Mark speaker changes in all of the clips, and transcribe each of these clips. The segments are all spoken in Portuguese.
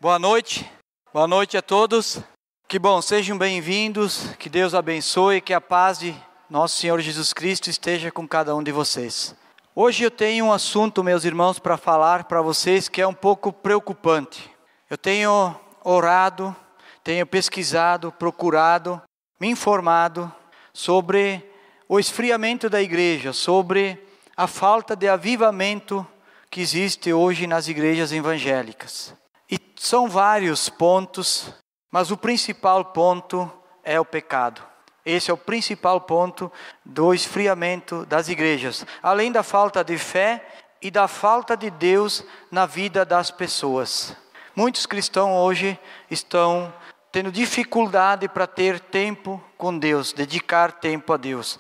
Speaker 1: Boa noite a todos. Que bom, sejam bem-vindos, que Deus abençoe, que a paz de nosso Senhor Jesus Cristo esteja com cada um de vocês. Hoje eu tenho um assunto, meus irmãos, para falar para vocês que é um pouco preocupante. Eu tenho orado, tenho pesquisado, procurado, me informado sobre o esfriamento da igreja, sobre a falta de avivamento que existe hoje nas igrejas evangélicas. E são vários pontos, mas o principal ponto é o pecado. Esse é o principal ponto do esfriamento das igrejas. Além da falta de fé e da falta de Deus na vida das pessoas. Muitos cristãos hoje estão tendo dificuldade para ter tempo com Deus, dedicar tempo a Deus.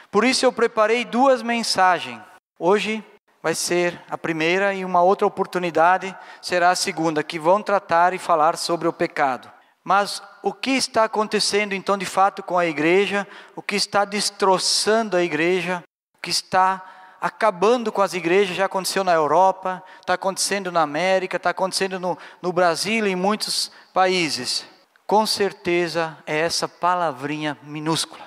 Speaker 1: Por isso eu preparei 2 mensagens. Hoje vai ser a primeira e uma outra oportunidade será a segunda, que vão tratar e falar sobre o pecado. Mas o que está acontecendo então de fato com a igreja, o que está destroçando a igreja, o que está acabando com as igrejas, já aconteceu na Europa, está acontecendo na América, está acontecendo no Brasil e em muitos países. Com certeza é essa palavrinha minúscula,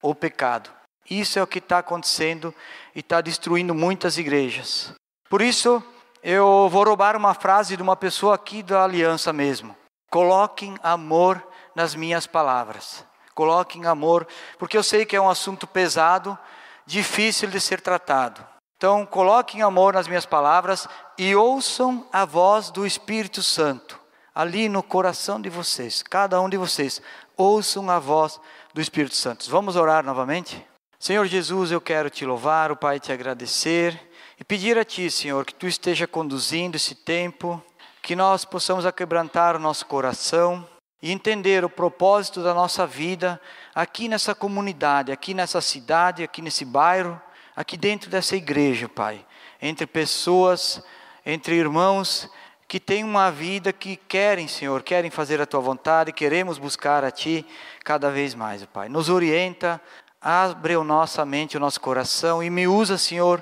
Speaker 1: o pecado. Isso é o que está acontecendo e está destruindo muitas igrejas. Por isso, eu vou roubar uma frase de uma pessoa aqui da Aliança mesmo. Coloquem amor nas minhas palavras. Coloquem amor, porque eu sei que é um assunto pesado, difícil de ser tratado. Então, coloquem amor nas minhas palavras e ouçam a voz do Espírito Santo. Ali no coração de vocês, cada um de vocês, ouçam a voz do Espírito Santo. Vamos orar novamente? Senhor Jesus, eu quero te louvar, Pai, te agradecer e pedir a Ti, Senhor, que Tu esteja conduzindo esse tempo, que nós possamos aquebrantar o nosso coração e entender o propósito da nossa vida aqui nessa comunidade, aqui nessa cidade, aqui nesse bairro, aqui dentro dessa igreja, Pai. Entre pessoas, entre irmãos que têm uma vida que querem, Senhor, querem fazer a Tua vontade, queremos buscar a Ti cada vez mais, Pai. Nos orienta, abre a nossa mente, o nosso coração e me usa, Senhor,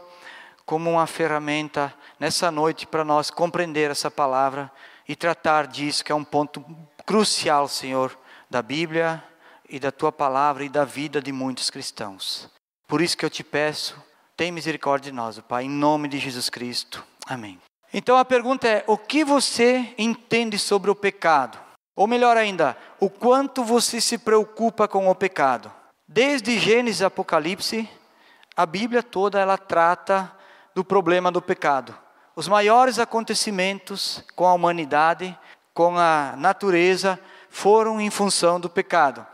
Speaker 1: como uma ferramenta nessa noite para nós compreender essa palavra e tratar disso que é um ponto crucial, Senhor, da Bíblia e da Tua palavra e da vida de muitos cristãos. Por isso que eu te peço, tem misericórdia de nós, Pai, em nome de Jesus Cristo. Amém. Então a pergunta é, o que você entende sobre o pecado? Ou melhor ainda, o quanto você se preocupa com o pecado? Desde Gênesis a Apocalipse, a Bíblia toda ela trata do problema do pecado. Os maiores acontecimentos com a humanidade, com a natureza, foram em função do pecado.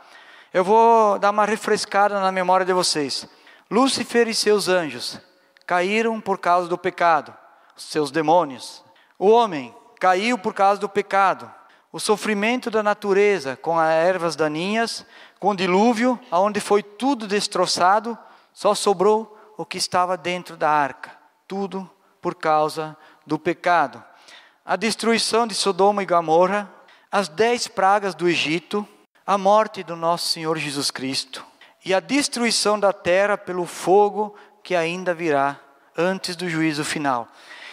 Speaker 1: Eu vou dar uma refrescada na memória de vocês. Lúcifer e seus anjos caíram por causa do pecado, os seus demônios. O homem caiu por causa do pecado. O sofrimento da natureza com as ervas daninhas, com o dilúvio, onde foi tudo destroçado, só sobrou o que estava dentro da arca. Tudo por causa do pecado. A destruição de Sodoma e Gomorra, as 10 pragas do Egito, a morte do nosso Senhor Jesus Cristo e a destruição da terra pelo fogo que ainda virá antes do juízo final.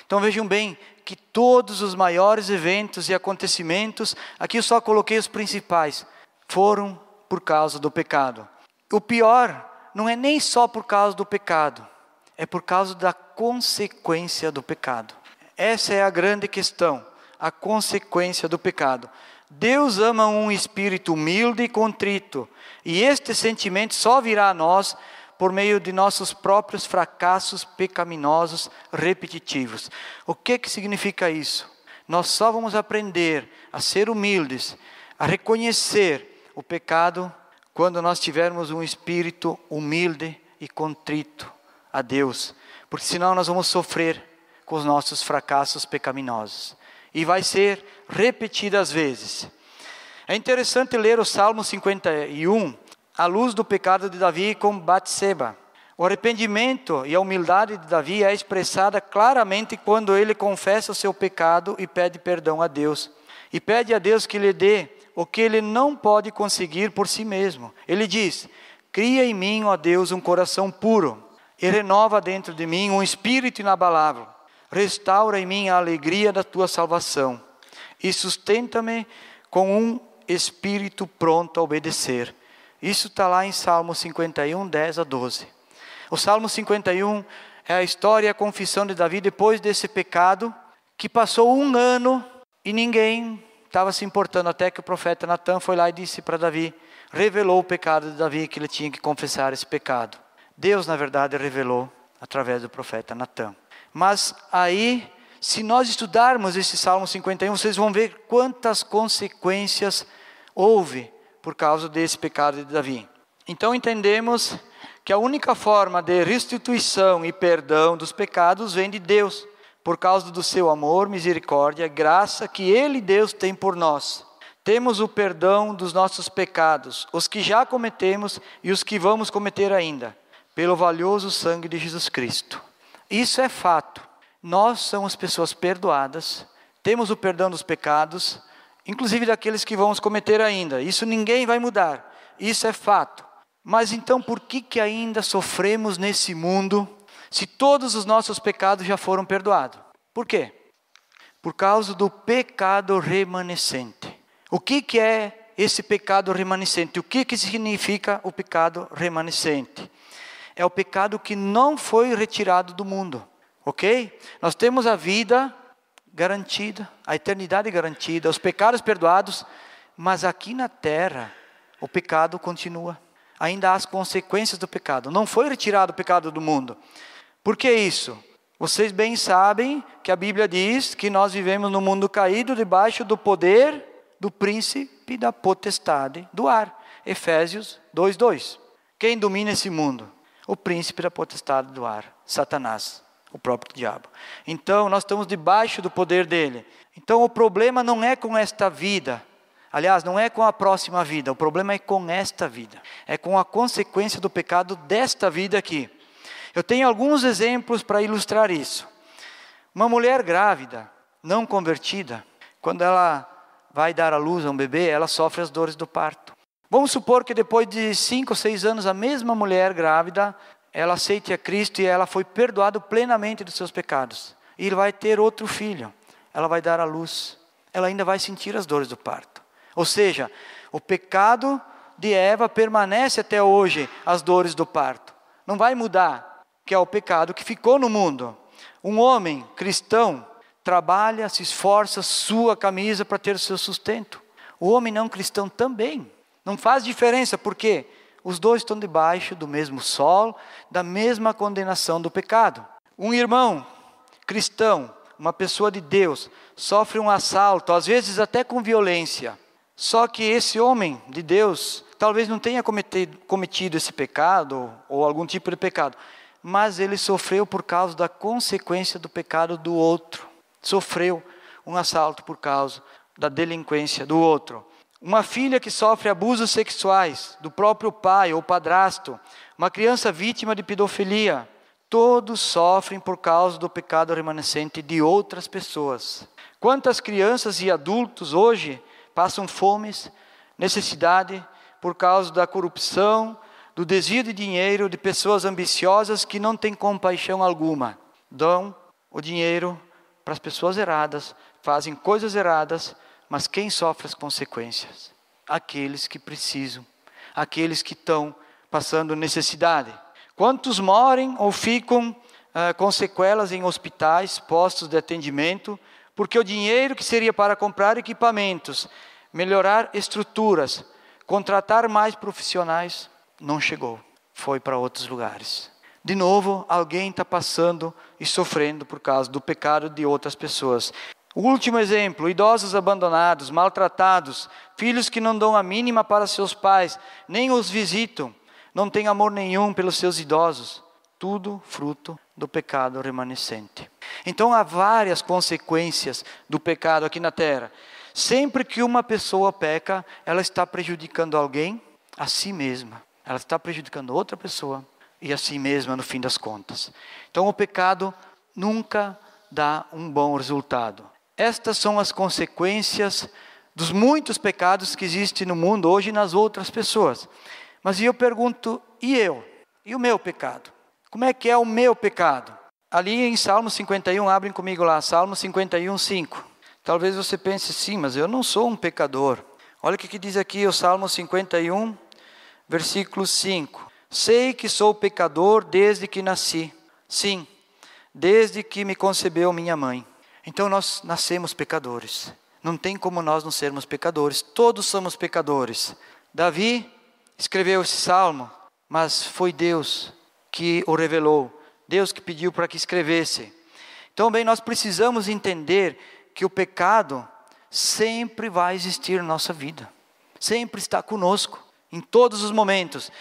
Speaker 1: Então vejam bem que todos os maiores eventos e acontecimentos, aqui eu só coloquei os principais, foram por causa do pecado. O pior não é nem só por causa do pecado, é por causa da consequência do pecado. Essa é a grande questão, a consequência do pecado. Deus ama um espírito humilde e contrito, e este sentimento só virá a nós por meio de nossos próprios fracassos pecaminosos repetitivos. O que significa isso? Nós só vamos aprender a ser humildes, a reconhecer o pecado quando nós tivermos um espírito humilde e contrito a Deus, porque senão nós vamos sofrer com os nossos fracassos pecaminosos. E vai ser repetidas vezes. É interessante ler o Salmo 51, à luz do pecado de Davi com Batseba. O arrependimento e a humildade de Davi é expressada claramente quando ele confessa o seu pecado e pede perdão a Deus. E pede a Deus que lhe dê o que ele não pode conseguir por si mesmo. Ele diz, cria em mim, ó Deus, um coração puro e renova dentro de mim um espírito inabalável. Restaura em mim a alegria da tua salvação e sustenta-me com um espírito pronto a obedecer. Isso está lá em Salmo 51, 10 a 12. O Salmo 51 é a história e a confissão de Davi depois desse pecado, que passou 1 ano e ninguém estava se importando, até que o profeta Natan foi lá e disse para Davi, revelou o pecado de Davi, que ele tinha que confessar esse pecado. Deus, na verdade, revelou através do profeta Natan. Mas aí, se nós estudarmos esse Salmo 51, vocês vão ver quantas consequências houve por causa desse pecado de Davi. Então entendemos que a única forma de restituição e perdão dos pecados vem de Deus, por causa do seu amor, misericórdia, graça que Ele, Deus, tem por nós. Temos o perdão dos nossos pecados, os que já cometemos e os que vamos cometer ainda, pelo valioso sangue de Jesus Cristo. Isso é fato. Nós somos pessoas perdoadas, temos o perdão dos pecados, inclusive daqueles que vamos cometer ainda. Isso ninguém vai mudar, isso é fato. Mas então por que ainda sofremos nesse mundo, se todos os nossos pecados já foram perdoados? Por quê? Por causa do pecado remanescente. O que é esse pecado remanescente? O que significa o pecado remanescente? É o pecado que não foi retirado do mundo, ok? Nós temos a vida garantida, a eternidade garantida, os pecados perdoados, mas aqui na terra o pecado continua. Ainda há as consequências do pecado. Não foi retirado o pecado do mundo. Por que isso? Vocês bem sabem que a Bíblia diz que nós vivemos no mundo caído debaixo do poder do príncipe da potestade do ar. Efésios 2:2. Quem domina esse mundo? O príncipe da potestade do ar, Satanás, o próprio diabo. Então nós estamos debaixo do poder dele. Então o problema não é com esta vida. Aliás, não é com a próxima vida, o problema é com esta vida. É com a consequência do pecado desta vida aqui. Eu tenho alguns exemplos para ilustrar isso. Uma mulher grávida, não convertida, quando ela vai dar à luz a um bebê, ela sofre as dores do parto. Vamos supor que depois de 5 ou 6 anos, a mesma mulher grávida, ela aceite a Cristo e ela foi perdoada plenamente dos seus pecados. E vai ter outro filho, ela vai dar à luz. Ela ainda vai sentir as dores do parto. Ou seja, o pecado de Eva permanece até hoje, as dores do parto. Não vai mudar, que é o pecado que ficou no mundo. Um homem cristão trabalha, se esforça, sua camisa para ter o seu sustento. O homem não cristão também. Não faz diferença, porque os dois estão debaixo do mesmo sol, da mesma condenação do pecado. Um irmão cristão, uma pessoa de Deus, sofre um assalto, às vezes até com violência. Só que esse homem de Deus talvez não tenha cometido esse pecado ou algum tipo de pecado, mas ele sofreu por causa da consequência do pecado do outro. Sofreu um assalto por causa da delinquência do outro. Uma filha que sofre abusos sexuais do próprio pai ou padrasto, uma criança vítima de pedofilia, todos sofrem por causa do pecado remanescente de outras pessoas. Quantas crianças e adultos hoje passam fomes, necessidade, por causa da corrupção, do desvio de dinheiro, de pessoas ambiciosas que não têm compaixão alguma. Dão o dinheiro para as pessoas erradas, fazem coisas erradas, mas quem sofre as consequências? Aqueles que precisam, aqueles que estão passando necessidade. Quantos morem ou ficam com sequelas em hospitais, postos de atendimento, porque o dinheiro que seria para comprar equipamentos, melhorar estruturas, contratar mais profissionais, não chegou. Foi para outros lugares. De novo, alguém está passando e sofrendo por causa do pecado de outras pessoas. O último exemplo, idosos abandonados, maltratados, filhos que não dão a mínima para seus pais, nem os visitam, não têm amor nenhum pelos seus idosos. Tudo fruto do pecado remanescente. Então há várias consequências do pecado aqui na terra. Sempre que uma pessoa peca, ela está prejudicando alguém, a si mesma. Ela está prejudicando outra pessoa e a si mesma no fim das contas. Então o pecado nunca dá um bom resultado. Estas são as consequências dos muitos pecados que existem no mundo hoje e nas outras pessoas. Mas eu pergunto, e eu? E o meu pecado? Como é que é o meu pecado? Ali em Salmo 51, abrem comigo lá, Salmo 51, 5. Talvez você pense, sim, mas eu não sou um pecador. Olha o que diz aqui o Salmo 51, versículo 5. Sei que sou pecador desde que nasci. Sim, desde que me concebeu minha mãe. Então nós nascemos pecadores. Não tem como nós não sermos pecadores. Todos somos pecadores. Davi escreveu esse salmo, mas foi Deus que o revelou. Deus que pediu para que escrevesse. Então, bem, nós precisamos entender que o pecado sempre vai existir na nossa vida. Sempre está conosco, em todos os momentos.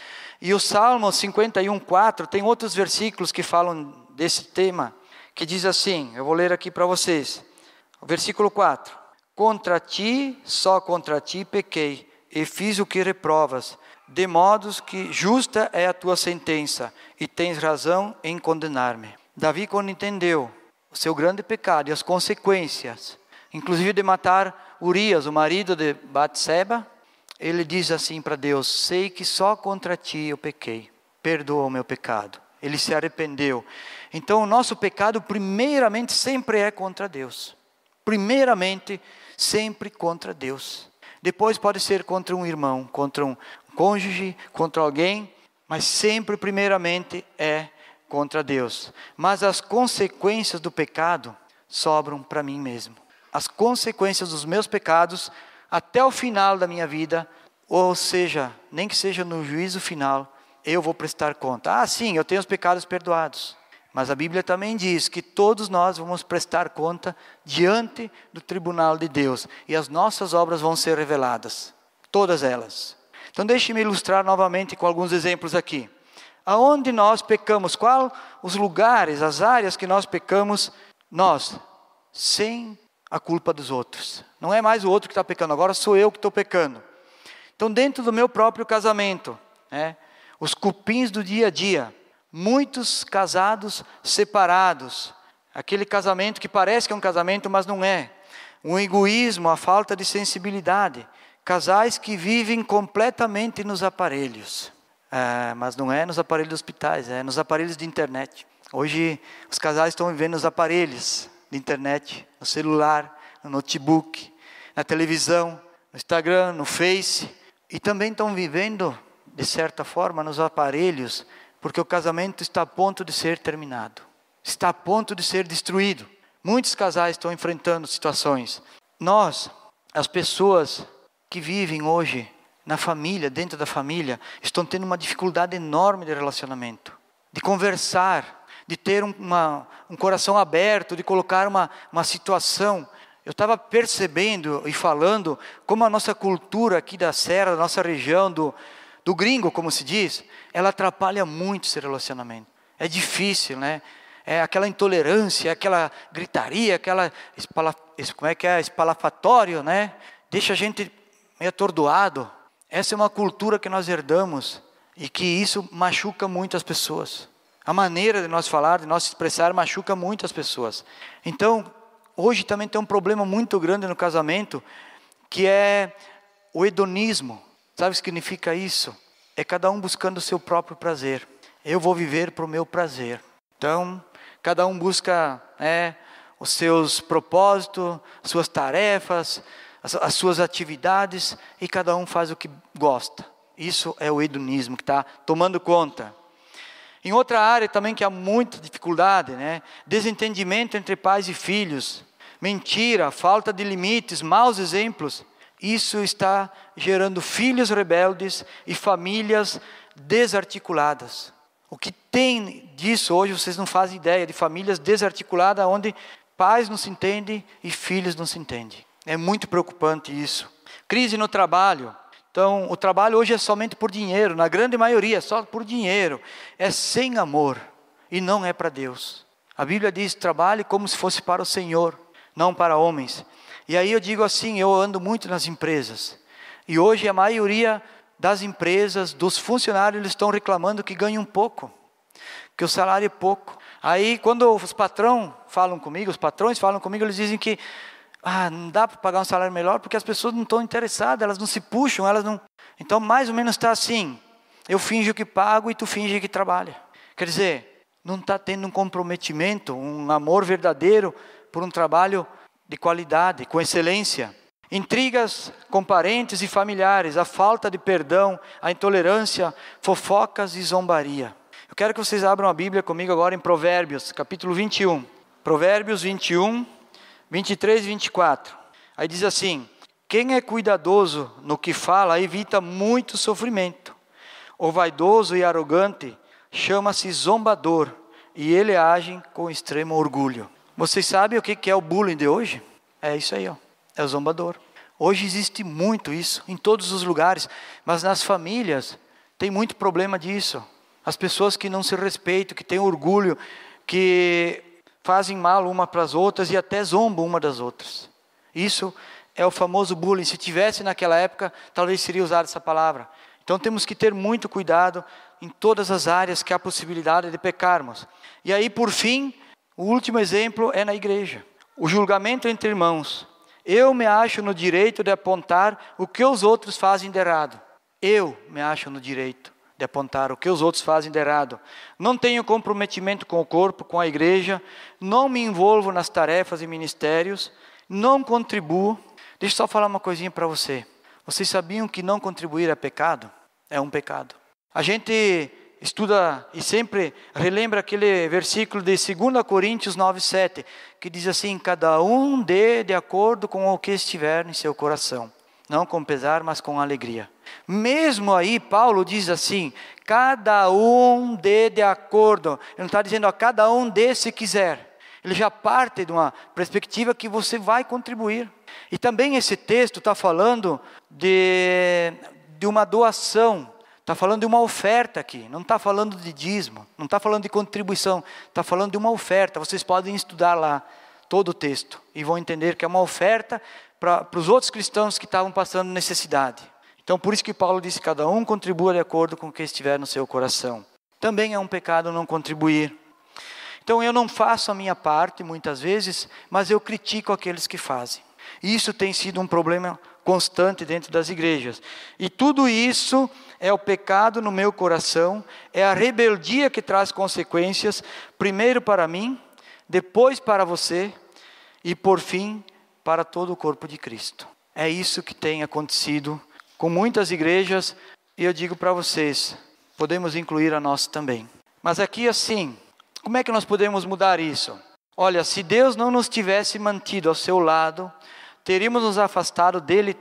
Speaker 1: E o Salmo 51:4 tem outros versículos que falam desse tema, que diz assim, eu vou ler aqui para vocês. O versículo 4. Contra ti, só contra ti pequei, e fiz o que reprovas, de modos que justa é a tua sentença, e tens razão em condenar-me. Davi, quando entendeu o seu grande pecado e as consequências, inclusive de matar Urias, o marido de Batseba, ele diz assim para Deus, sei que só contra ti eu pequei, perdoa o meu pecado. Ele se arrependeu. Então o nosso pecado primeiramente sempre é contra Deus. Primeiramente sempre contra Deus. Depois pode ser contra um irmão, contra um cônjuge, contra alguém, mas sempre primeiramente é contra Deus. Mas as consequências do pecado sobram para mim mesmo. As consequências dos meus pecados até o final da minha vida, ou seja, nem que seja no juízo final, eu vou prestar conta. Sim, eu tenho os pecados perdoados. Mas a Bíblia também diz que todos nós vamos prestar conta diante do tribunal de Deus. E as nossas obras vão ser reveladas. Todas elas. Então deixe-me ilustrar novamente com alguns exemplos aqui. Aonde nós pecamos? Quais os lugares, as áreas que nós pecamos? Nós, sem a culpa dos outros. Não é mais o outro que está pecando, agora sou eu que estou pecando. Então dentro do meu próprio casamento, os cupins do dia a dia, muitos casados separados, aquele casamento que parece que é um casamento, mas não é. Um egoísmo, a falta de sensibilidade. Casais que vivem completamente nos aparelhos. Mas não é nos aparelhos dos hospitais, é nos aparelhos de internet. Hoje os casais estão vivendo nos aparelhos de internet, no celular, no notebook, na televisão, no Instagram, no Face. E também estão vivendo, de certa forma, nos aparelhos, porque o casamento está a ponto de ser terminado. Está a ponto de ser destruído. Muitos casais estão enfrentando situações. Nós, as pessoas que vivem hoje na família, dentro da família, estão tendo uma dificuldade enorme de relacionamento. De conversar, de ter um coração aberto, de colocar uma situação. Eu estava percebendo e falando como a nossa cultura aqui da Serra, da nossa região, do gringo, como se diz, ela atrapalha muito esse relacionamento. É difícil, né? É aquela intolerância, aquela gritaria, aquela espalafatório, né? Deixa a gente meio atordoado. Essa é uma cultura que nós herdamos e que isso machuca muito as pessoas. A maneira de nós falar, de nós expressar, machuca muito as pessoas. Então, hoje também tem um problema muito grande no casamento, que é o hedonismo. Sabe o que significa isso? É cada um buscando o seu próprio prazer. Eu vou viver para o meu prazer. Então, cada um busca os seus propósitos, as suas tarefas, as suas atividades, e cada um faz o que gosta. Isso é o hedonismo que está tomando conta. Em outra área também que há muita dificuldade, desentendimento entre pais e filhos, mentira, falta de limites, maus exemplos. Isso está gerando filhos rebeldes e famílias desarticuladas. O que tem disso hoje, vocês não fazem ideia, de famílias desarticuladas, onde pais não se entendem e filhos não se entendem. É muito preocupante isso. Crise no trabalho. Então, o trabalho hoje é somente por dinheiro, na grande maioria é só por dinheiro. É sem amor e não é para Deus. A Bíblia diz, trabalhe como se fosse para o Senhor, não para homens. E aí eu digo assim, eu ando muito nas empresas. E hoje a maioria das empresas, dos funcionários, eles estão reclamando que ganham pouco, que o salário é pouco. Aí quando os patrões falam comigo, eles dizem que não dá para pagar um salário melhor porque as pessoas não estão interessadas, elas não se puxam, elas não... Então mais ou menos está assim, eu finjo que pago e tu finge que trabalha. Quer dizer, não está tendo um comprometimento, um amor verdadeiro por um trabalho de qualidade, com excelência. Intrigas com parentes e familiares, a falta de perdão, a intolerância, fofocas e zombaria. Eu quero que vocês abram a Bíblia comigo agora em Provérbios, capítulo 21. Provérbios 21, 23 e 24. Aí diz assim: quem é cuidadoso no que fala evita muito sofrimento. O vaidoso e arrogante chama-se zombador, e ele age com extremo orgulho. Vocês sabem o que é o bullying de hoje? É isso aí, ó. É o zombador. Hoje existe muito isso, em todos os lugares, mas nas famílias tem muito problema disso. As pessoas que não se respeitam, que têm orgulho, que fazem mal uma para as outras e até zombam uma das outras. Isso é o famoso bullying. Se tivesse naquela época, talvez seria usada essa palavra. Então temos que ter muito cuidado em todas as áreas que há possibilidade de pecarmos. E aí, por fim, o último exemplo é na igreja. O julgamento entre irmãos. Eu me acho no direito de apontar o que os outros fazem de errado. Eu me acho no direito de apontar o que os outros fazem de errado. Não tenho comprometimento com o corpo, com a igreja. Não me envolvo nas tarefas e ministérios. Não contribuo. Deixa eu só falar uma coisinha para você. Vocês sabiam que não contribuir é pecado? É um pecado. A gente estuda e sempre relembra aquele versículo de 2 Coríntios 9:7, que diz assim: cada um dê de acordo com o que estiver em seu coração, não com pesar, mas com alegria. Mesmo aí, Paulo diz assim: cada um dê de acordo. Ele não está dizendo a cada um dê se quiser. Ele já parte de uma perspectiva que você vai contribuir. E também esse texto está falando de uma doação. Está falando de uma oferta aqui, não está falando de dízimo, não está falando de contribuição, está falando de uma oferta. Vocês podem estudar lá todo o texto e vão entender que é uma oferta para os outros cristãos que estavam passando necessidade. Então, por isso que Paulo disse: cada um contribua de acordo com o que estiver no seu coração. Também é um pecado não contribuir. Então, eu não faço a minha parte muitas vezes, mas eu critico aqueles que fazem. Isso tem sido um problema constante dentro das igrejas. E tudo isso é o pecado no meu coração, é a rebeldia que traz consequências, primeiro para mim, depois para você e por fim para todo o corpo de Cristo. É isso que tem acontecido com muitas igrejas e eu digo para vocês, podemos incluir a nossa também. Mas aqui assim, como é que nós podemos mudar isso? Olha, se Deus não nos tivesse mantido ao seu lado, teríamos nos afastado dele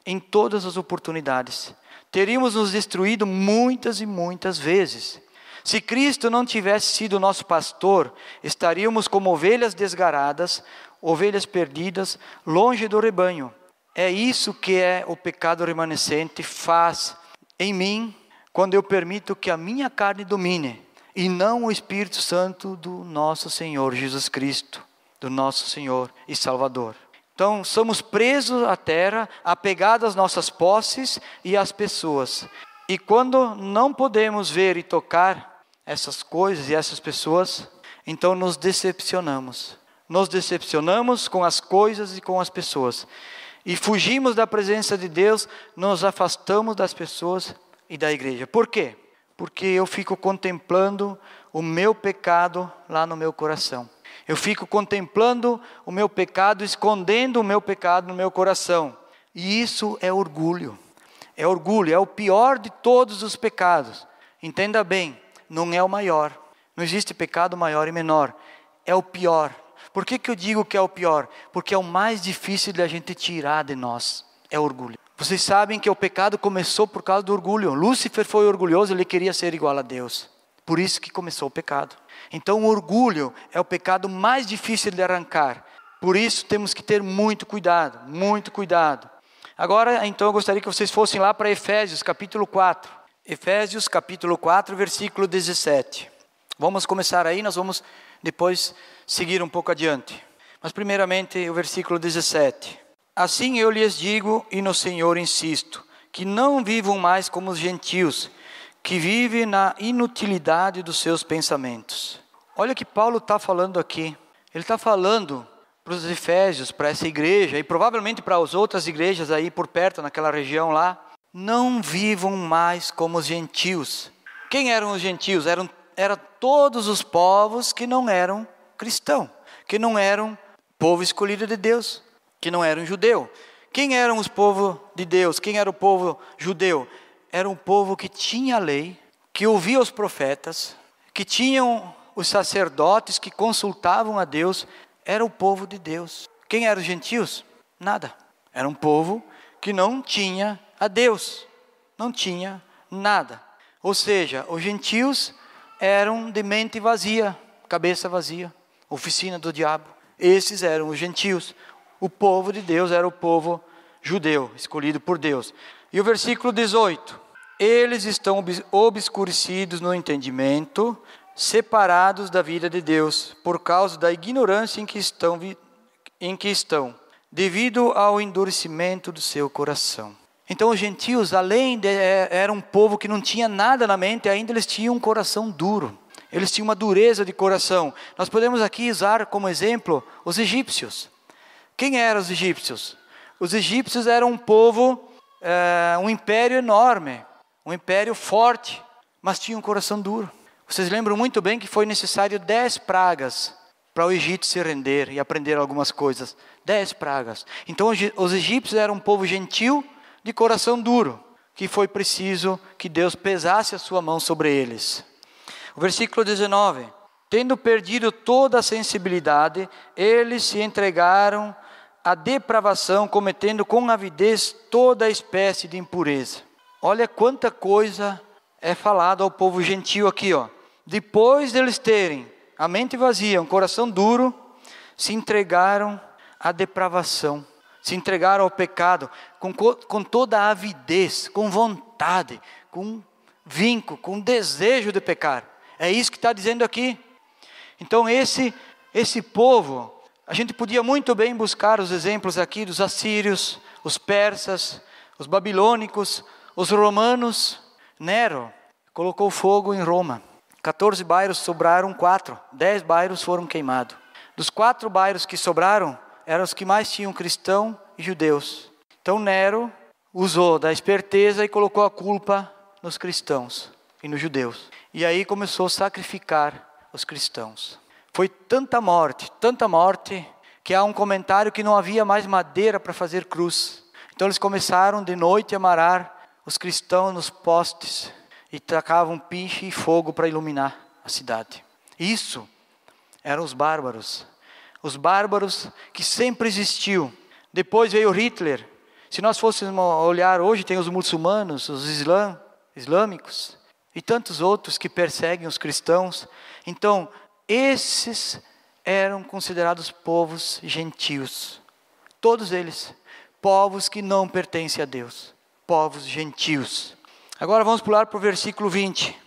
Speaker 1: em todas as oportunidades. Teríamos nos destruído muitas e muitas vezes. Se Cristo não tivesse sido nosso pastor, estaríamos como ovelhas desgaradas, ovelhas perdidas, longe do rebanho. É isso que o pecado remanescente faz em mim, quando eu permito que a minha carne domine, e não o Espírito Santo do nosso Senhor Jesus Cristo, do nosso Senhor e Salvador. Então, somos presos à terra, apegados às nossas posses e às pessoas. E quando não podemos ver e tocar essas coisas e essas pessoas, então nos decepcionamos. Nos decepcionamos com as coisas e com as pessoas. E fugimos da presença de Deus, nos afastamos das pessoas e da igreja. Por quê? Porque eu fico contemplando o meu pecado lá no meu coração. Eu fico contemplando o meu pecado, escondendo o meu pecado no meu coração. E isso é orgulho. É orgulho, é o pior de todos os pecados. Entenda bem, não é o maior. Não existe pecado maior e menor. É o pior. Por que eu digo que é o pior? Porque é o mais difícil de a gente tirar de nós. É orgulho. Vocês sabem que o pecado começou por causa do orgulho. Lúcifer foi orgulhoso, ele queria ser igual a Deus. Por isso que começou o pecado. Então o orgulho é o pecado mais difícil de arrancar. Por isso temos que ter muito cuidado, muito cuidado. Agora, então, eu gostaria que vocês fossem lá para Efésios, capítulo 4. Efésios, capítulo 4, versículo 17. Vamos começar aí, nós vamos depois seguir um pouco adiante. Mas primeiramente o versículo 17. Assim eu lhes digo, e no Senhor insisto, que não vivam mais como os gentios, que vivem na inutilidade dos seus pensamentos. Olha o que Paulo está falando aqui. Ele está falando para os Efésios, para essa igreja, e provavelmente para as outras igrejas aí por perto, naquela região lá. Não vivam mais como os gentios. Quem eram os gentios? Eram todos os povos que não eram cristãos, que não eram povo escolhido de Deus, que não era um judeu. Quem eram os povos de Deus? Quem era o povo judeu? Era um povo que tinha a lei, que ouvia os profetas, que tinham os sacerdotes que consultavam a Deus. Era o povo de Deus. Quem eram os gentios? Nada. Era um povo que não tinha a Deus, não tinha nada. Ou seja, os gentios eram de mente vazia, cabeça vazia, oficina do diabo. Esses eram os gentios. O povo de Deus era o povo judeu, escolhido por Deus. E o versículo 18: eles estão obscurecidos no entendimento, separados da vida de Deus, por causa da ignorância em que estão, devido ao endurecimento do seu coração. Então os gentios, além de era um povo que não tinha nada na mente, ainda eles tinham um coração duro. Eles tinham uma dureza de coração. Nós podemos aqui usar como exemplo os egípcios. Quem eram os egípcios? Os egípcios eram um povo, um império enorme, um império forte, mas tinha um coração duro. Vocês lembram muito bem que foi necessário 10 pragas para o Egito se render e aprender algumas coisas. 10 pragas. Então os egípcios eram um povo gentil, de coração duro, que foi preciso que Deus pesasse a sua mão sobre eles. O versículo 19: tendo perdido toda a sensibilidade, eles se entregaram à depravação, cometendo com avidez toda a espécie de impureza. Olha quanta coisa é falada ao povo gentil aqui, ó. Depois deles terem a mente vazia, um coração duro, se entregaram à depravação. Se entregaram ao pecado com toda a avidez, com vontade, com vinco, com desejo de pecar. É isso que está dizendo aqui. Então esse povo, a gente podia muito bem buscar os exemplos aqui dos assírios, os persas, os babilônicos, os romanos. Nero colocou fogo em Roma. 14 bairros, sobraram 4. 10 bairros foram queimados. Dos 4 bairros que sobraram, eram os que mais tinham cristão e judeus. Então Nero usou da esperteza e colocou a culpa nos cristãos e nos judeus. E aí começou a sacrificar os cristãos. Foi tanta morte, que há um comentário que não havia mais madeira para fazer cruz. Então eles começaram de noite a amarrar os cristãos nos postes e tacavam piche e fogo para iluminar a cidade. Isso eram os bárbaros. Os bárbaros que sempre existiu. Depois veio Hitler. Se nós fôssemos olhar hoje, tem os muçulmanos, os islâmicos e tantos outros que perseguem os cristãos. Então, esses eram considerados povos gentios. Todos eles, povos que não pertencem a Deus. Povos gentios. Agora vamos pular para o versículo 20.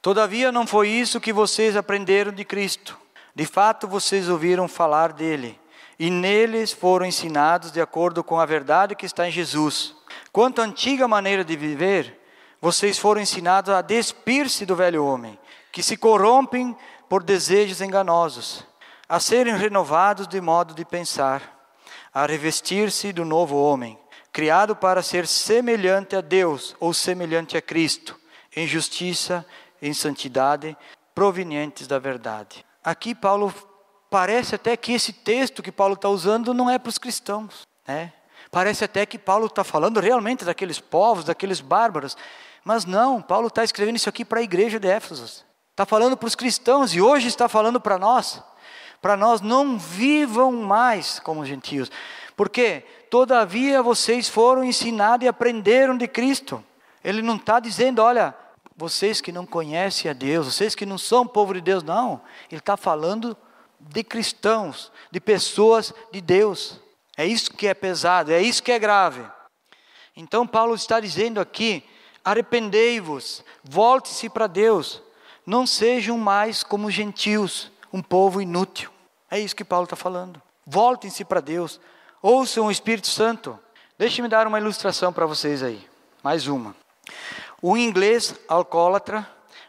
Speaker 1: Todavia não foi isso que vocês aprenderam de Cristo. De fato, vocês ouviram falar dele, e neles foram ensinados de acordo com a verdade que está em Jesus. Quanto à antiga maneira de viver, vocês foram ensinados a despir-se do velho homem, que se corrompem por desejos enganosos, a serem renovados de modo de pensar, a revestir-se do novo homem, criado para ser semelhante a Deus, ou semelhante a Cristo, em justiça, em santidade, provenientes da verdade. Aqui Paulo, parece até que esse texto que Paulo está usando não é para os cristãos, né? Parece até que Paulo está falando realmente daqueles povos, daqueles bárbaros. Mas não, Paulo está escrevendo isso aqui para a igreja de Éfeso. Está falando para os cristãos e hoje está falando para nós. Para nós, não vivam mais como gentios. Porque, todavia, vocês foram ensinados e aprenderam de Cristo. Ele não está dizendo, olha, vocês que não conhecem a Deus, vocês que não são povo de Deus, não. Ele está falando de cristãos, de pessoas de Deus. É isso que é pesado, é isso que é grave. Então Paulo está dizendo aqui, arrependei-vos, volte-se para Deus. Não sejam mais como gentios, um povo inútil. É isso que Paulo está falando. Voltem-se para Deus, ouçam o Espírito Santo. Deixe-me dar uma ilustração para vocês aí, mais uma. Um inglês alcoólatra,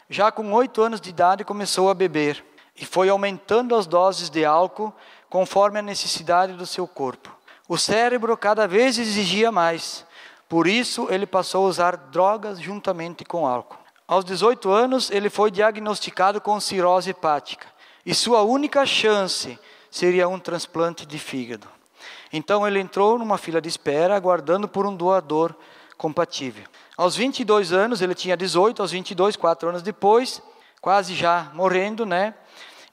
Speaker 1: já com 8 anos de idade, começou a beber e foi aumentando as doses de álcool conforme a necessidade do seu corpo. O cérebro cada vez exigia mais, por isso ele passou a usar drogas juntamente com álcool. Aos 18 anos, ele foi diagnosticado com cirrose hepática e sua única chance seria um transplante de fígado. Então ele entrou numa fila de espera, aguardando por um doador compatível. Aos 22 anos, ele tinha 18, aos 22, 4 anos depois, quase já morrendo,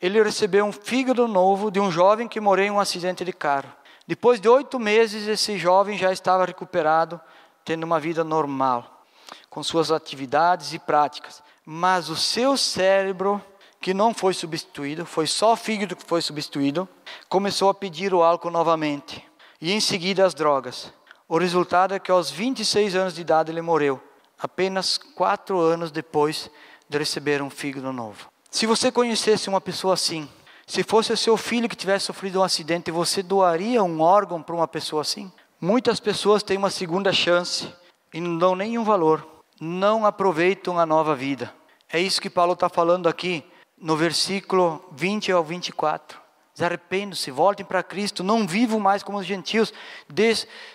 Speaker 1: ele recebeu um fígado novo de um jovem que morreu em um acidente de carro. Depois de 8 meses, esse jovem já estava recuperado, tendo uma vida normal, com suas atividades e práticas. Mas o seu cérebro, que não foi substituído, foi só o fígado que foi substituído, começou a pedir o álcool novamente. E em seguida as drogas. O resultado é que aos 26 anos de idade ele morreu, apenas 4 anos depois de receber um fígado novo. Se você conhecesse uma pessoa assim, se fosse o seu filho que tivesse sofrido um acidente, você doaria um órgão para uma pessoa assim? Muitas pessoas têm uma segunda chance e não dão nenhum valor, não aproveitam a nova vida. É isso que Paulo está falando aqui no versículo 20 ao 24. Arrependam-se, voltem para Cristo, não vivam mais como os gentios,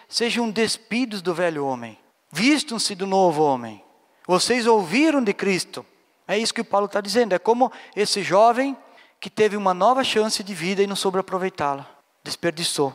Speaker 1: sejam despidos do velho homem, vistam-se do novo homem. Vocês ouviram de Cristo. É isso que Paulo está dizendo. É como esse jovem que teve uma nova chance de vida e não soube aproveitá-la, desperdiçou.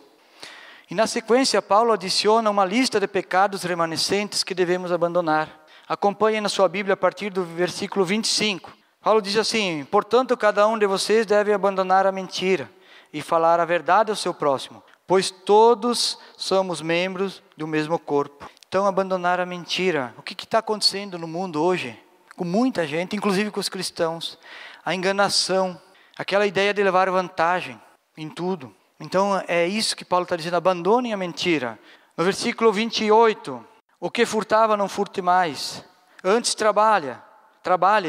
Speaker 1: E na sequência, Paulo adiciona uma lista de pecados remanescentes que devemos abandonar. Acompanhe na sua Bíblia a partir do versículo 25. Paulo diz assim: portanto, cada um de vocês deve abandonar a mentira e falar a verdade ao seu próximo, pois todos somos membros do mesmo corpo. Então, abandonar a mentira. O que está acontecendo no mundo hoje? Com muita gente, inclusive com os cristãos. A enganação, aquela ideia de levar vantagem em tudo. Então, é isso que Paulo está dizendo: abandonem a mentira. No versículo 28, o que furtava não furte mais. Antes trabalhe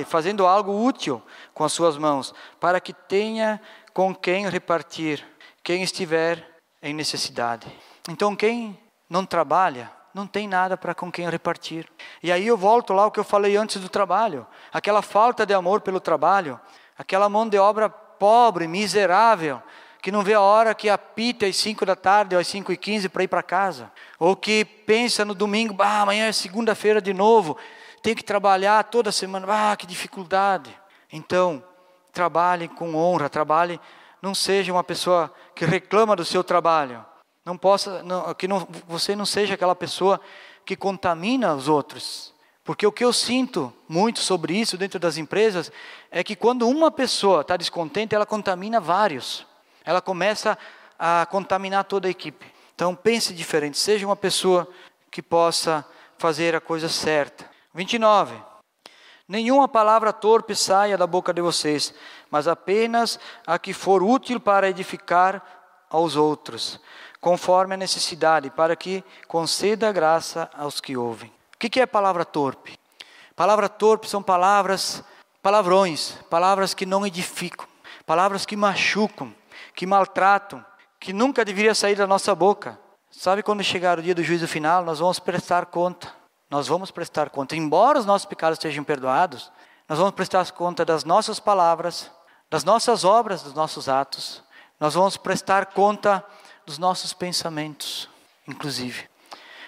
Speaker 1: fazendo algo útil com as suas mãos, para que tenha com quem repartir, quem estiver em necessidade. Então, quem não trabalha, não tem nada para com quem repartir. E aí eu volto lá ao que eu falei antes do trabalho. Aquela falta de amor pelo trabalho, aquela mão de obra pobre, miserável, que não vê a hora que apita às 5 da tarde ou às 5h15 para ir para casa. Ou que pensa no domingo: amanhã é segunda-feira de novo, tem que trabalhar toda semana, que dificuldade. Então, trabalhe com honra, não seja uma pessoa que reclama do seu trabalho. Você não seja aquela pessoa que contamina os outros. Porque o que eu sinto muito sobre isso dentro das empresas é que quando uma pessoa está descontente, ela contamina vários. Ela começa a contaminar toda a equipe. Então pense diferente, seja uma pessoa que possa fazer a coisa certa. 29. Nenhuma palavra torpe saia da boca de vocês, mas apenas a que for útil para edificar aos outros, conforme a necessidade, para que conceda graça aos que ouvem. O que é palavra torpe? Palavra torpe são palavrões, palavras que não edificam, palavras que machucam, que maltratam, que nunca deveria sair da nossa boca. Sabe, quando chegar o dia do juízo final, nós vamos prestar conta. Embora os nossos pecados estejam perdoados, nós vamos prestar conta das nossas palavras, das nossas obras, dos nossos atos. Nós vamos prestar conta dos nossos pensamentos, inclusive.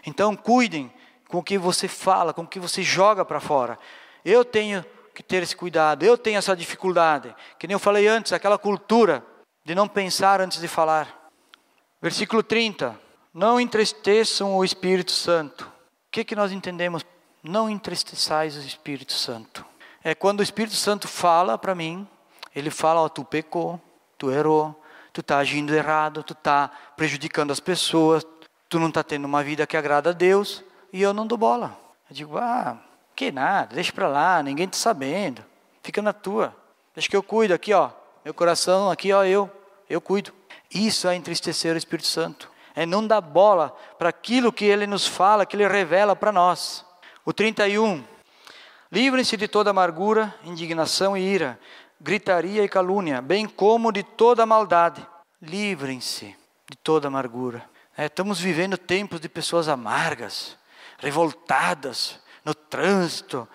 Speaker 1: Então, cuidem com o que você fala, com o que você joga para fora. Eu tenho que ter esse cuidado, eu tenho essa dificuldade. Que nem eu falei antes, aquela cultura de não pensar antes de falar. Versículo 30. Não entristeçam o Espírito Santo. O que nós entendemos? Não entristeçais o Espírito Santo. É quando o Espírito Santo fala para mim, ele fala: tu pecou, tu errou, tu está agindo errado, tu está prejudicando as pessoas, tu não está tendo uma vida que agrada a Deus, e eu não dou bola. Eu digo: que nada, deixa para lá, ninguém está sabendo, fica na tua, deixa que eu cuido aqui, meu coração aqui, eu cuido. Isso é entristecer o Espírito Santo. É não dar bola para aquilo que Ele nos fala, que Ele revela para nós. O 31. Livrem-se de toda amargura, indignação e ira, gritaria e calúnia, bem como de toda maldade. Livrem-se de toda amargura. Estamos vivendo tempos de pessoas amargas, revoltadas, no trânsito,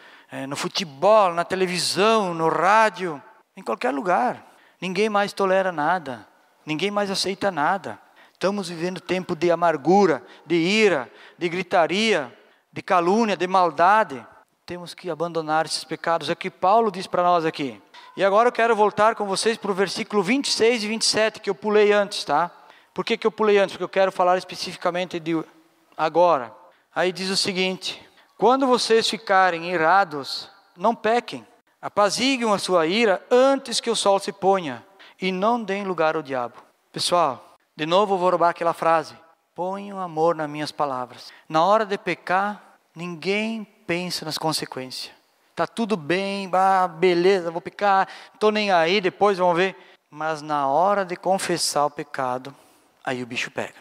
Speaker 1: no futebol, na televisão, no rádio, em qualquer lugar. Ninguém mais tolera nada, ninguém mais aceita nada. Estamos vivendo tempo de amargura, de ira, de gritaria, de calúnia, de maldade. Temos que abandonar esses pecados. É o que Paulo diz para nós aqui. E agora eu quero voltar com vocês para o versículo 26 e 27, que eu pulei antes, tá? Por que eu pulei antes? Porque eu quero falar especificamente de agora. Aí diz o seguinte: quando vocês ficarem irados, não pequem. Apaziguem a sua ira antes que o sol se ponha, e não deem lugar ao diabo. Pessoal, de novo eu vou roubar aquela frase. Ponham amor nas minhas palavras. Na hora de pecar, ninguém pensa nas consequências. Tá tudo bem, beleza, vou pecar, estou nem aí, depois vamos ver. Mas na hora de confessar o pecado, aí o bicho pega.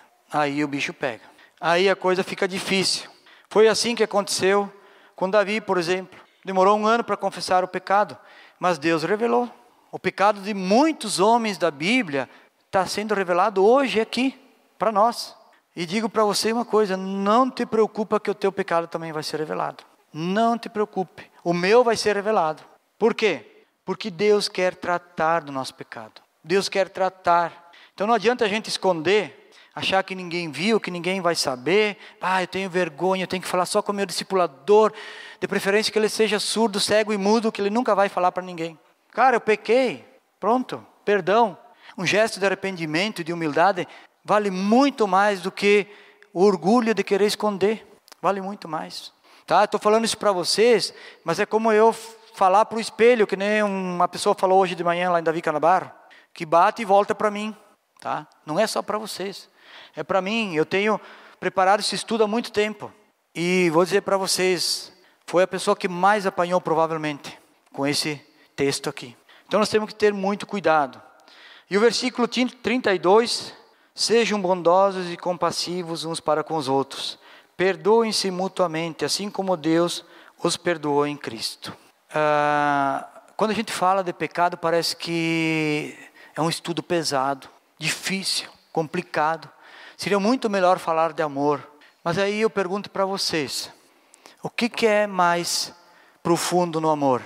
Speaker 1: Aí a coisa fica difícil. Foi assim que aconteceu com Davi, por exemplo. Demorou 1 ano para confessar o pecado, mas Deus revelou. O pecado de muitos homens da Bíblia está sendo revelado hoje aqui, para nós. E digo para você uma coisa, não te preocupa que o teu pecado também vai ser revelado. Não te preocupe, o meu vai ser revelado. Por quê? Porque Deus quer tratar do nosso pecado. Deus quer tratar. Então não adianta a gente esconder, achar que ninguém viu, que ninguém vai saber. Eu tenho vergonha, eu tenho que falar só com o meu discipulador. De preferência que ele seja surdo, cego e mudo, que ele nunca vai falar para ninguém. Cara, eu pequei, pronto, perdão. Um gesto de arrependimento e de humildade vale muito mais do que o orgulho de querer esconder. Vale muito mais. Tá? Estou falando isso para vocês, mas é como eu falar para o espelho, que nem uma pessoa falou hoje de manhã lá em Davi Canabarro, que bate e volta para mim. Tá? Não é só para vocês, é para mim. Eu tenho preparado esse estudo há muito tempo. E vou dizer para vocês, foi a pessoa que mais apanhou provavelmente com esse texto aqui. Então nós temos que ter muito cuidado. E o versículo 32, sejam bondosos e compassivos uns para com os outros. Perdoem-se mutuamente, assim como Deus os perdoou em Cristo. Quando a gente fala de pecado, parece que é um estudo pesado, difícil, complicado. Seria muito melhor falar de amor. Mas aí eu pergunto para vocês, o que é mais profundo no amor?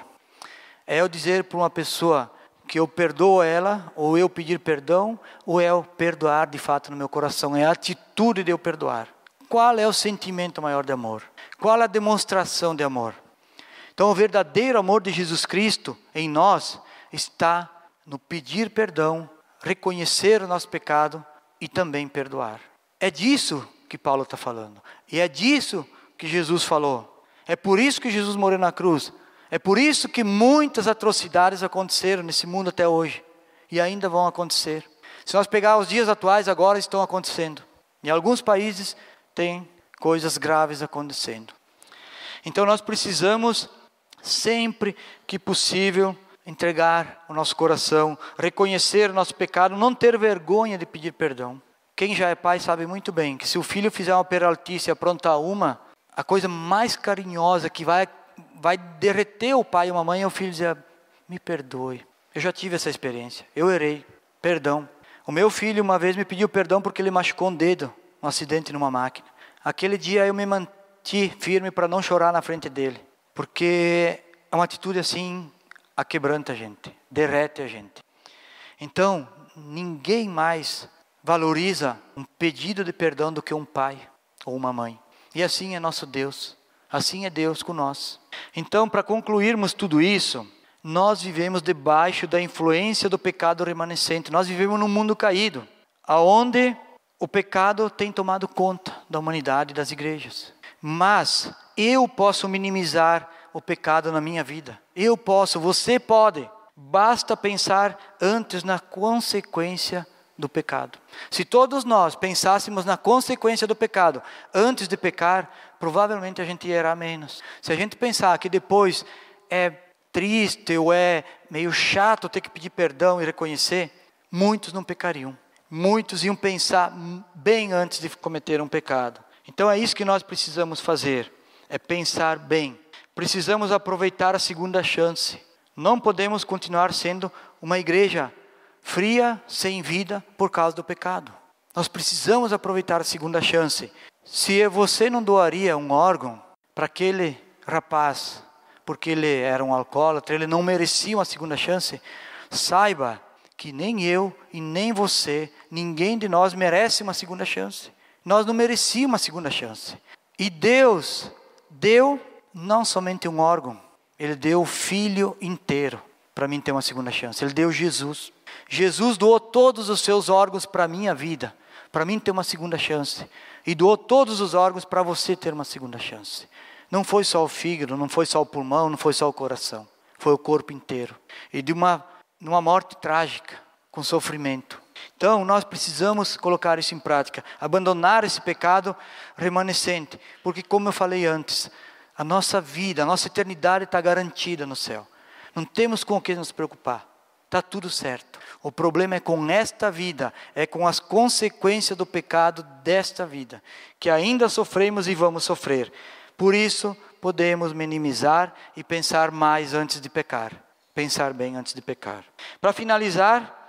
Speaker 1: É eu dizer para uma pessoa que eu perdoo ela, ou eu pedir perdão, ou é eu perdoar de fato no meu coração? É a atitude de eu perdoar. Qual é o sentimento maior de amor? Qual é a demonstração de amor? Então o verdadeiro amor de Jesus Cristo em nós está no pedir perdão, reconhecer o nosso pecado e também perdoar. É disso que Paulo está falando. E é disso que Jesus falou. É por isso que Jesus morreu na cruz. É por isso que muitas atrocidades aconteceram nesse mundo até hoje. E ainda vão acontecer. Se nós pegar os dias atuais, agora estão acontecendo. Em alguns países tem coisas graves acontecendo. Então nós precisamos, sempre que possível, entregar o nosso coração, reconhecer o nosso pecado, não ter vergonha de pedir perdão. Quem já é pai sabe muito bem que se o filho fizer uma peraltice e aprontar a coisa mais carinhosa que vai derreter o pai e a mãe é o filho dizer, me perdoe. Eu já tive essa experiência, eu errei, perdão. O meu filho uma vez me pediu perdão porque ele machucou um dedo, um acidente numa máquina. Aquele dia eu me manti firme para não chorar na frente dele, porque é uma atitude assim, aquebranta a gente, derrete a gente. Então, ninguém mais valoriza um pedido de perdão do que um pai ou uma mãe. E assim é nosso Deus, assim é Deus com nós. Então, para concluirmos tudo isso, nós vivemos debaixo da influência do pecado remanescente. Nós vivemos num mundo caído, onde o pecado tem tomado conta da humanidade e das igrejas. Mas eu posso minimizar o pecado na minha vida. Eu posso, você pode. Basta pensar antes na consequência do pecado. Se todos nós pensássemos na consequência do pecado antes de pecar, provavelmente a gente ia errar menos. Se a gente pensar que depois é triste ou é meio chato ter que pedir perdão e reconhecer, muitos não pecariam. Muitos iam pensar bem antes de cometer um pecado. Então é isso que nós precisamos fazer, é pensar bem. Precisamos aproveitar a segunda chance. Não podemos continuar sendo uma igreja fria, sem vida, por causa do pecado. Nós precisamos aproveitar a segunda chance. Se você não doaria um órgão para aquele rapaz, porque ele era um alcoólatra, ele não merecia uma segunda chance, saiba que nem eu e nem você, ninguém de nós merece uma segunda chance. Nós não merecíamos uma segunda chance. E Deus deu não somente um órgão, Ele deu o Filho inteiro. para mim ter uma segunda chance. Ele deu Jesus. Jesus doou todos os seus órgãos para a minha vida, para mim ter uma segunda chance. E doou todos os órgãos para você ter uma segunda chance. Não foi só o fígado, não foi só o pulmão, não foi só o coração. Foi o corpo inteiro. E numa morte trágica, com sofrimento. Então, nós precisamos colocar isso em prática. Abandonar esse pecado remanescente. Porque, como eu falei antes, a nossa vida, a nossa eternidade está garantida no céu. Não temos com o que nos preocupar. Está tudo certo. O problema é com esta vida, é com as consequências do pecado desta vida, que ainda sofremos e vamos sofrer. Por isso, podemos minimizar e pensar mais antes de pecar. Pensar bem antes de pecar. Para finalizar,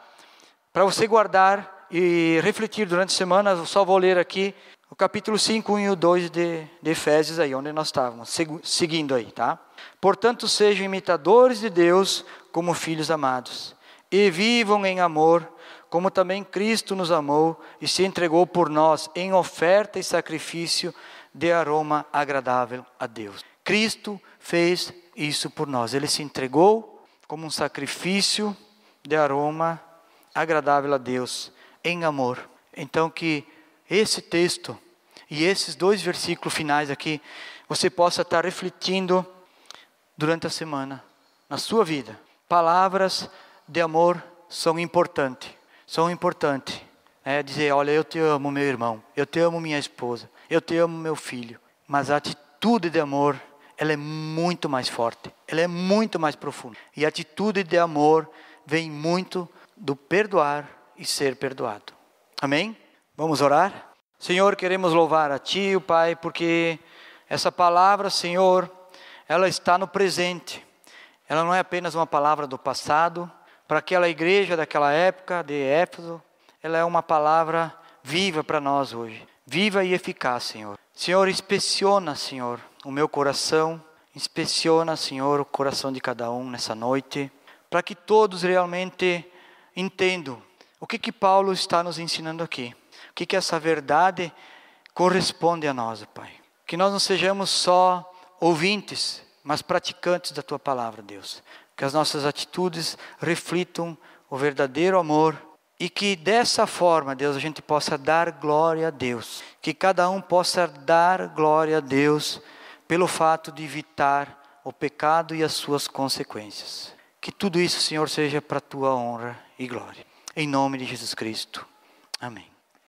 Speaker 1: para você guardar e refletir durante a semana, eu só vou ler aqui o capítulo 5, 1 e o 2 de Efésios, aí, onde nós estávamos, seguindo aí, tá? Portanto, sejam imitadores de Deus como filhos amados, e vivam em amor, como também Cristo nos amou e se entregou por nós em oferta e sacrifício de aroma agradável a Deus. Cristo fez isso por nós. Ele se entregou como um sacrifício de aroma agradável a Deus, em amor. Então que esse texto e esses 2 versículos finais aqui, você possa estar refletindo durante a semana, na sua vida. Palavras de amor são importantes. São importantes. Dizer, olha, eu te amo, meu irmão. Eu te amo, minha esposa. Eu te amo, meu filho. Mas a atitude de amor, ela é muito mais forte. Ela é muito mais profunda. E a atitude de amor vem muito do perdoar e ser perdoado. Amém? Vamos orar? Senhor, queremos louvar a Ti, o Pai, porque essa palavra, Senhor, ela está no presente. Ela não é apenas uma palavra do passado. Para aquela igreja daquela época, de Éfeso, ela é uma palavra viva para nós hoje. Viva e eficaz, Senhor. Senhor, inspeciona, Senhor, o meu coração. Inspeciona, Senhor, o coração de cada um nessa noite. Para que todos realmente entendam o que Paulo está nos ensinando aqui. O que essa verdade corresponde a nós, Pai. Que nós não sejamos só ouvintes, mas praticantes da Tua palavra, Deus. Que as nossas atitudes reflitam o verdadeiro amor e que dessa forma, Deus, a gente possa dar glória a Deus. Que cada um possa dar glória a Deus pelo fato de evitar o pecado e as suas consequências. Que tudo isso, Senhor, seja para a Tua honra e glória. Em nome de Jesus Cristo. Amém.